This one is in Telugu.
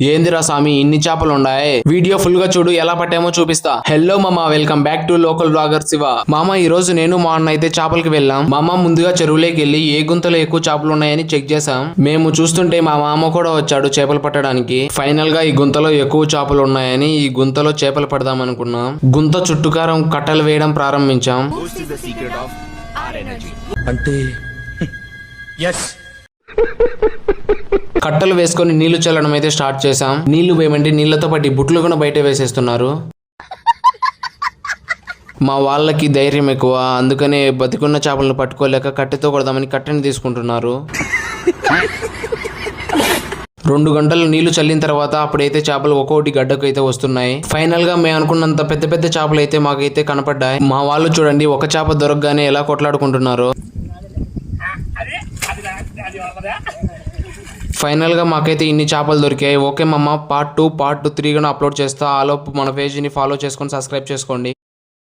ఏందిరా సామి ఇన్ని చేపలు ఉన్నాయి. వీడియో ఫుల్ గా చూడు, ఎలా పట్టామో చూపిస్తా. హలో మామ, welcome back to local blogger Shiva. మామ ఈ రోజు నేను మా అన్న అయితే చేపలకి వెళ్ళాం. మామ ముందుగా చెరువులోకి వెళ్ళి ఏ గుంతలో ఎక్కువ చేపలు ఉన్నాయని చెక్ చేసాం. మేము చూస్తుంటే మా మామ కూడా వచ్చాడు చేపలు పట్టడానికి. ఫైనల్ గా ఈ గుంతలో ఎక్కువ చేపలు ఉన్నాయని ఈ గుంతలో చేపలు పడదాం అనుకున్నాం. గుంత చుట్టుకారం కట్టలు వేయడం ప్రారంభించాం. అంటే కట్టలు వేసుకొని నీళ్లు చల్లడం అయితే స్టార్ట్ చేసాం. నీళ్లు వేయమంటే నీళ్లతో పాటు బుట్లు కూడా బయట వేసేస్తున్నారు. మా వాళ్ళకి ధైర్యం ఎక్కువ, అందుకనే బతికున్న చేపలను పట్టుకోలేక కట్టెతో కొడదామని కట్టెని తీసుకుంటున్నారు. 2 గంటలు నీళ్లు చల్లిన తర్వాత అప్పుడైతే చేపలు ఒక్కొక్కటి గడ్డకు అయితే వస్తున్నాయి. ఫైనల్ గా మేము అనుకున్నంత పెద్ద పెద్ద చేపలు అయితే మాకైతే కనపడ్డాయి. మా వాళ్ళు చూడండి, ఒక చేప దొరకగానే ఎలా కొట్లాడుకుంటున్నారు. ఫైనల్ గా మాకైతే ఇన్ని చేపలు దొరికాయి. ఓకే మామ, పార్ట్ 2 పార్ట్ 3 కూడా అప్లోడ్ చేస్తా. ఆలోపు మన పేజీని ఫాలో చేసుకొని సబ్స్క్రైబ్ చేసుకోండి.